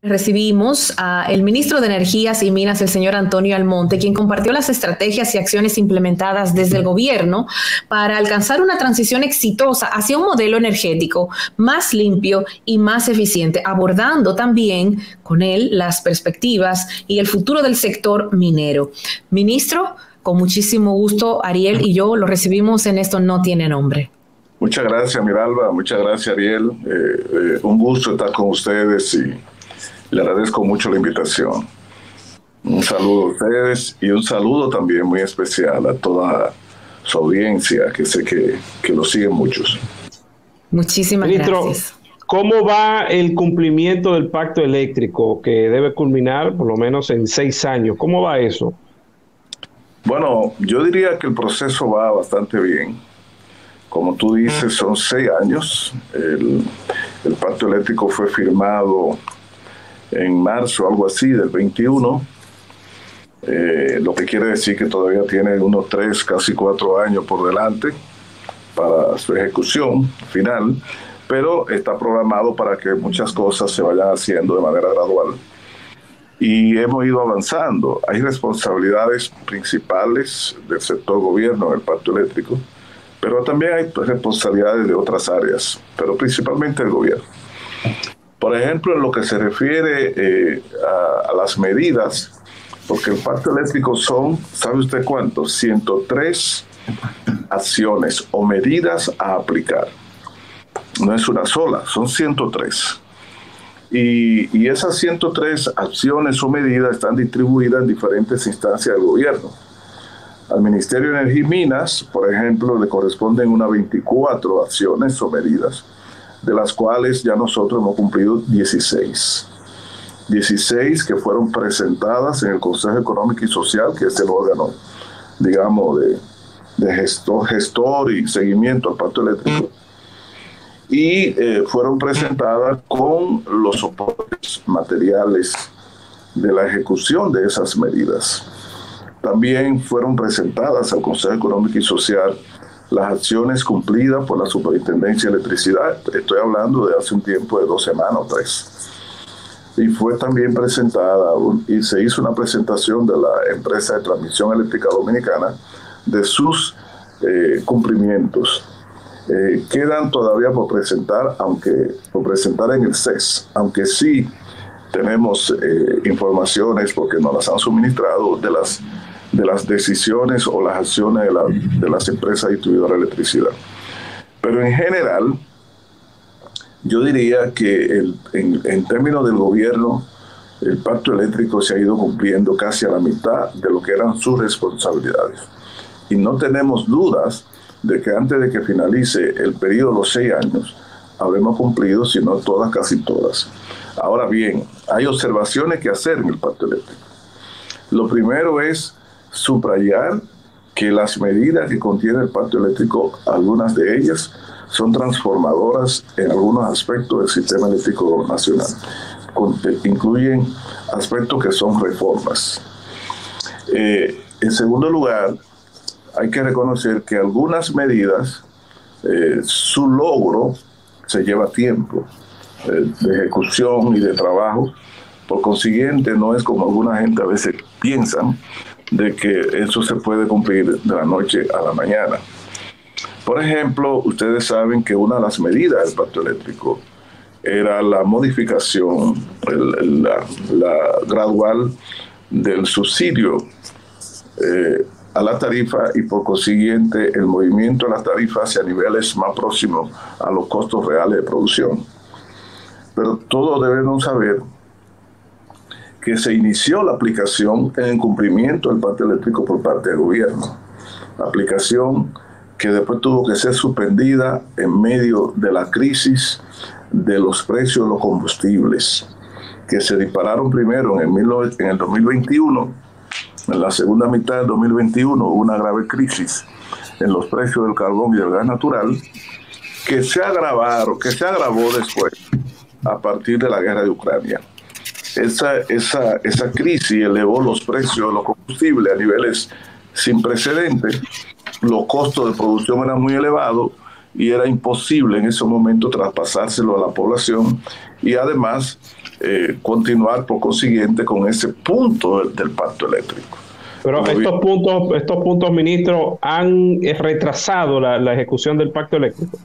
Recibimos al ministro de Energías y Minas, el señor Antonio Almonte, quien compartió las estrategias y acciones implementadas desde el gobierno para alcanzar una transición exitosa hacia un modelo energético más limpio y más eficiente, abordando también con él las perspectivas y el futuro del sector minero. Ministro, con muchísimo gusto, Ariel y yo lo recibimos en Esto No Tiene Nombre. Muchas gracias, Miralba. Muchas gracias, Ariel. Un gusto estar con ustedes y le agradezco mucho la invitación. Un saludo a ustedes y un saludo también muy especial a toda su audiencia, que sé que lo siguen muchos. Muchísimas gracias. ¿Cómo va el cumplimiento del pacto eléctrico que debe culminar por lo menos en 6 años? ¿Cómo va eso? Bueno, yo diría que el proceso va bastante bien. Como tú dices, son 6 años. El pacto eléctrico fue firmado en marzo, algo así, del 21, lo que quiere decir que todavía tiene unos 3, casi 4 años por delante para su ejecución final, pero está programado para que muchas cosas se vayan haciendo de manera gradual. Y hemos ido avanzando. Hay responsabilidades principales del sector gobierno en el pacto eléctrico, pero también hay responsabilidades de otras áreas, pero principalmente el gobierno. Por ejemplo, en lo que se refiere a las medidas, porque el pacto eléctrico son, ¿sabe usted cuántos? 103 acciones o medidas a aplicar. No es una sola, son 103. Y esas 103 acciones o medidas están distribuidas en diferentes instancias del gobierno. Al Ministerio de Energía y Minas, por ejemplo, le corresponden unas 24 acciones o medidas, de las cuales ya nosotros hemos cumplido 16. 16 que fueron presentadas en el Consejo Económico y Social, que es el órgano, digamos, de gestor y seguimiento al pacto eléctrico. Y fueron presentadas con los soportes materiales de la ejecución de esas medidas. También fueron presentadas al Consejo Económico y Social las acciones cumplidas por la Superintendencia de Electricidad. Estoy hablando de hace un tiempo de 2 semanas o 3. Y fue también presentada, y se hizo una presentación de la empresa de transmisión eléctrica dominicana de sus cumplimientos. Quedan todavía por presentar en el CES, aunque sí tenemos informaciones, porque nos las han suministrado, de las decisiones o las acciones de las empresas distribuidoras de electricidad. Pero en general, yo diría que en términos del gobierno, el pacto eléctrico se ha ido cumpliendo casi a la mitad de lo que eran sus responsabilidades. Y no tenemos dudas de que antes de que finalice el periodo de los 6 años, habremos cumplido, si no todas, casi todas. Ahora bien, hay observaciones que hacer en el pacto eléctrico. Lo primero es subrayar que las medidas que contiene el pacto eléctrico, algunas de ellas son transformadoras en algunos aspectos del sistema eléctrico nacional. Incluyen aspectos que son reformas. En segundo lugar, hay que reconocer que algunas medidas, su logro se lleva tiempo de ejecución y de trabajo. Por consiguiente, no es como alguna gente a veces piensa, de que eso se puede cumplir de la noche a la mañana. Por ejemplo, ustedes saben que una de las medidas del pacto eléctrico era la modificación, la gradual del subsidio a la tarifa, y por consiguiente el movimiento de la tarifa hacia niveles más próximos a los costos reales de producción. Pero todos debemos saber que se inició la aplicación en el cumplimiento del pacto eléctrico por parte del gobierno. La aplicación que después tuvo que ser suspendida en medio de la crisis de los precios de los combustibles, que se dispararon primero en el 2021. En la segunda mitad del 2021 hubo una grave crisis en los precios del carbón y del gas natural, que se agravó después a partir de la guerra de Ucrania. Esa crisis elevó los precios de los combustibles a niveles sin precedentes. Los costos de producción eran muy elevados y era imposible en ese momento traspasárselo a la población y además continuar por consiguiente con ese punto del pacto eléctrico. Pero estos puntos, ministro, han retrasado la ejecución del pacto eléctrico.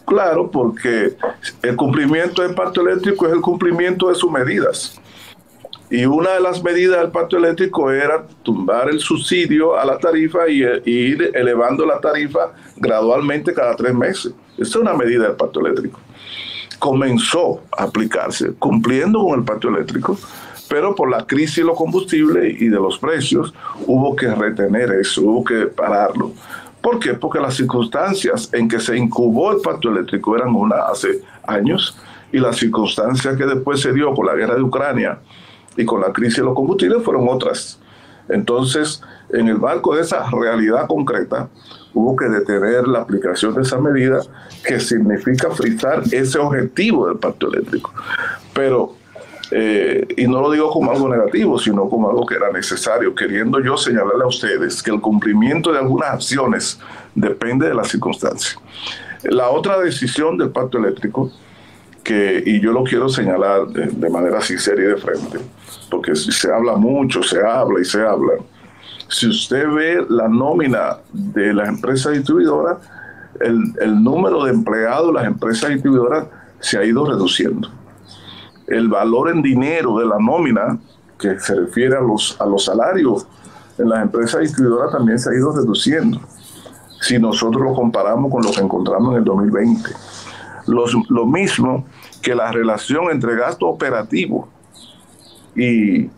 Claro, porque el cumplimiento del pacto eléctrico es el cumplimiento de sus medidas. Y una de las medidas del pacto eléctrico era tumbar el subsidio a la tarifa y ir elevando la tarifa gradualmente cada 3 meses. Esa es una medida del pacto eléctrico. Comenzó a aplicarse cumpliendo con el pacto eléctrico, pero por la crisis de los combustibles y de los precios hubo que retener eso, hubo que pararlo. ¿Por qué? Porque las circunstancias en que se incubó el pacto eléctrico eran hace años, y las circunstancias que después se dio con la guerra de Ucrania y con la crisis de los combustibles fueron otras. Entonces, en el marco de esa realidad concreta, hubo que detener la aplicación de esa medida, que significa frizar ese objetivo del pacto eléctrico. Pero, y no lo digo como algo negativo, sino como algo que era necesario, queriendo yo señalarle a ustedes que el cumplimiento de algunas acciones depende de las circunstancias. La otra decisión del pacto eléctrico, y yo lo quiero señalar de manera sincera y de frente, porque se habla mucho, se habla y se habla. Si usted ve la nómina de las empresas distribuidoras, el número de empleados de las empresas distribuidoras se ha ido reduciendo. El valor en dinero de la nómina, que se refiere a los salarios en las empresas distribuidoras, también se ha ido reduciendo, si nosotros lo comparamos con lo que encontramos en el 2020. Lo mismo que la relación entre gasto operativo e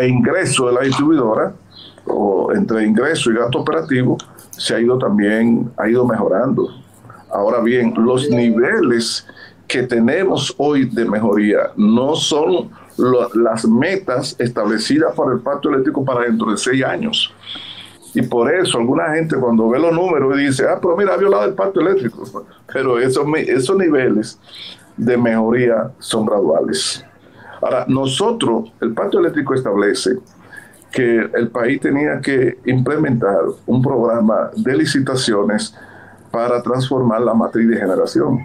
ingreso de la distribuidora, o entre ingreso y gasto operativo, ha ido mejorando. Ahora bien, los niveles que tenemos hoy de mejoría no son las metas establecidas por el pacto eléctrico para dentro de 6 años. Y por eso alguna gente, cuando ve los números, dice, pero mira, ha violado el pacto eléctrico. Pero esos niveles de mejoría son graduales. Ahora, el pacto eléctrico establece que el país tenía que implementar un programa de licitaciones para transformar la matriz de generación.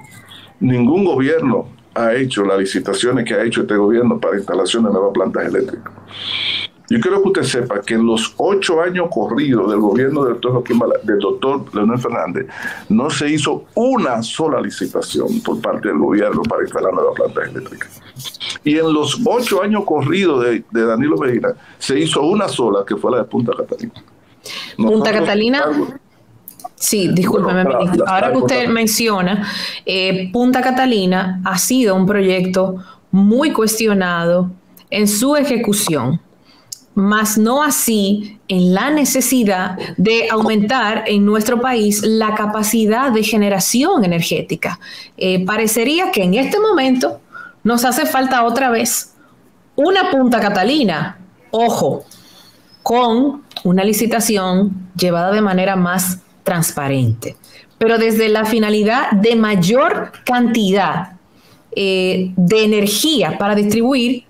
Ningún gobierno ha hecho las licitaciones que ha hecho este gobierno para instalación de nuevas plantas eléctricas. Yo quiero que usted sepa que en los 8 años corridos del gobierno del doctor Leonel Fernández no se hizo una sola licitación por parte del gobierno para instalar nuevas plantas eléctricas. Y en los 8 años corridos de Danilo Medina se hizo una sola, que fue la de Punta Catalina. Punta Catalina. Sí, discúlpeme, ministro. Ahora que usted menciona, Punta Catalina ha sido un proyecto muy cuestionado en su ejecución, mas no así en la necesidad de aumentar en nuestro país la capacidad de generación energética. Parecería que en este momento nos hace falta otra vez una Punta Catalina, ojo, con una licitación llevada de manera más transparente, pero desde la finalidad de mayor cantidad de energía para distribuir,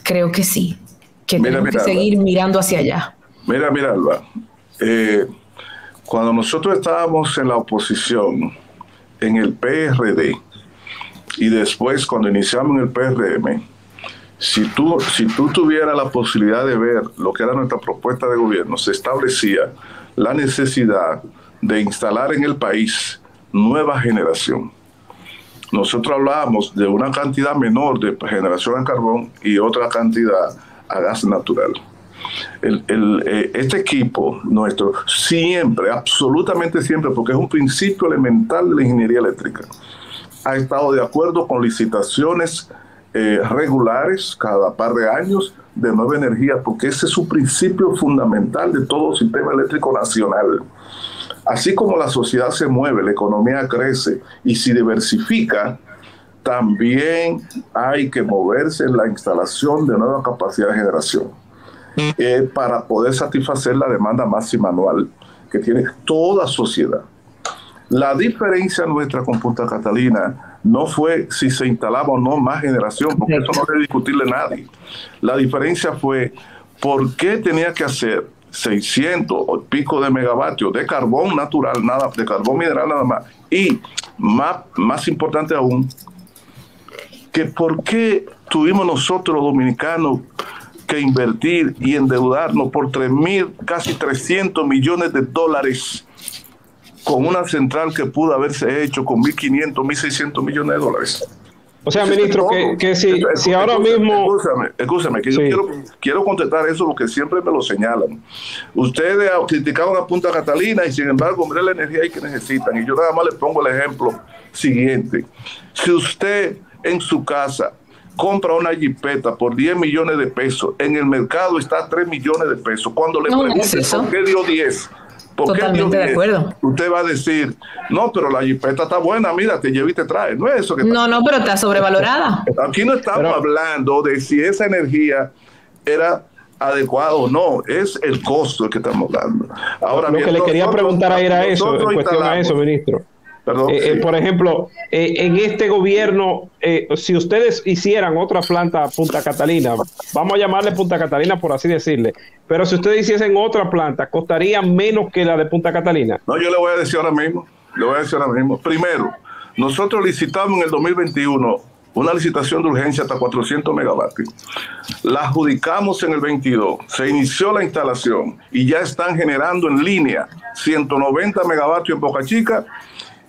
creo que sí, que tenemos que seguir mirando hacia allá. Mira, Alba, cuando nosotros estábamos en la oposición, en el PRD, y después cuando iniciamos en el PRM, si tú tuvieras la posibilidad de ver lo que era nuestra propuesta de gobierno, se establecía la necesidad de instalar en el país nueva generación. Nosotros hablábamos de una cantidad menor de generación a carbón y otra cantidad a gas natural. Este equipo nuestro siempre, absolutamente siempre, porque es un principio elemental de la ingeniería eléctrica, ha estado de acuerdo con licitaciones regulares cada par de años de nueva energía, porque ese es un principio fundamental de todo el sistema eléctrico nacional. Así como la sociedad se mueve, la economía crece y se diversifica, también hay que moverse en la instalación de nueva capacidad de generación para poder satisfacer la demanda máxima anual que tiene toda sociedad. La diferencia nuestra con Punta Catalina no fue si se instalaba o no más generación, porque eso no debe discutirle a nadie. La diferencia fue por qué tenía que hacer 600 o pico de megavatios de carbón natural, nada, de carbón mineral nada más. Y más importante aún, que por qué tuvimos nosotros los dominicanos que invertir y endeudarnos por 3.000, casi 300 millones de dólares con una central que pudo haberse hecho con 1.500, 1.600 millones de dólares. O sea, ministro, que si ahora mismo... Escúchame, que sí. Yo quiero contestar eso porque siempre me lo señalan. Ustedes criticaron a Punta Catalina y sin embargo, mire la energía ahí que necesitan. Y yo nada más les pongo el ejemplo siguiente. Si usted en su casa compra una jipeta por 10 millones de pesos, en el mercado está a 3 millones de pesos. Cuando le pregunten por qué dio 10, totalmente de acuerdo. Usted va a decir, no, pero la jipeta está buena, mira, te lleva y te trae. No es eso que No, pero está sobrevalorada. Aquí no estamos hablando de si esa energía era adecuada o no, es el costo que estamos dando. Ahora, lo que le quería preguntar era eso, en cuestión a eso, ministro. Perdón, sí. Por ejemplo, en este gobierno, si ustedes hicieran otra planta Punta Catalina, vamos a llamarle Punta Catalina por así decirle, pero si ustedes hiciesen otra planta, ¿costaría menos que la de Punta Catalina? No, yo le voy a decir ahora mismo. Primero, nosotros licitamos en el 2021 una licitación de urgencia hasta 400 megavatios. La adjudicamos en el 22, se inició la instalación y ya están generando en línea 190 megavatios en Boca Chica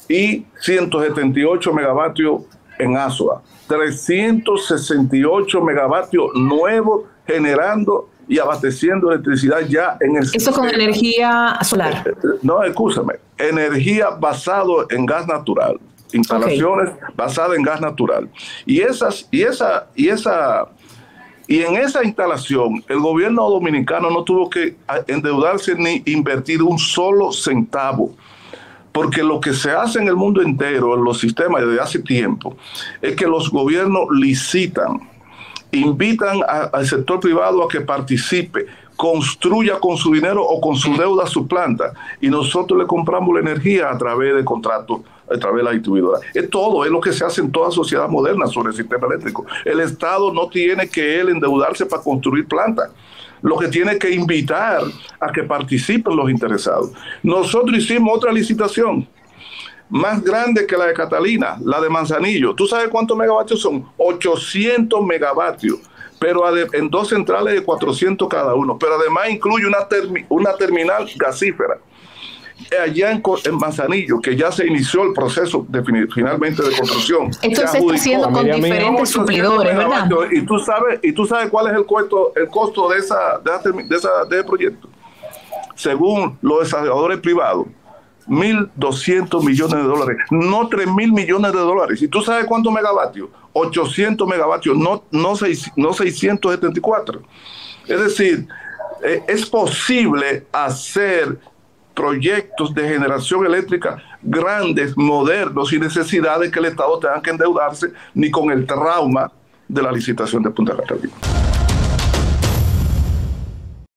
y 178 megavatios en Azua. 368 megavatios nuevos generando y abasteciendo electricidad ya en el Eso sistema. Con energía solar. No, escúchame. Energía basado en gas natural. Instalaciones basadas en gas natural. Y en esa instalación, el gobierno dominicano no tuvo que endeudarse ni invertir un solo centavo. Porque lo que se hace en el mundo entero, en los sistemas desde hace tiempo, es que los gobiernos licitan, invitan al sector privado a que participe, construya con su dinero o con su deuda su planta, y nosotros le compramos la energía a través de contratos, a través de la distribuidora. Es todo, es lo que se hace en toda sociedad moderna sobre el sistema eléctrico. El Estado no tiene que él endeudarse para construir plantas. Lo que tiene que invitar a que participen los interesados. Nosotros hicimos otra licitación más grande que la de Catalina, la de Manzanillo. ¿Tú sabes cuántos megavatios son? 800 megavatios, pero en dos centrales de 400 cada uno. Pero además incluye una terminal gasífera allá en Manzanillo, que ya se inició el proceso finalmente de construcción. Esto se está haciendo con diferentes suplidores, ¿verdad? ¿Y tú sabes cuál es el costo de ese proyecto? Según los desarrolladores privados, 1.200 millones de dólares, no 3.000 millones de dólares. ¿Y tú sabes cuántos megavatios? 800 megavatios, no 674. Es decir, es posible hacer proyectos de generación eléctrica grandes, modernos, sin necesidad de que el Estado tenga que endeudarse ni con el trauma de la licitación de Punta Catalina.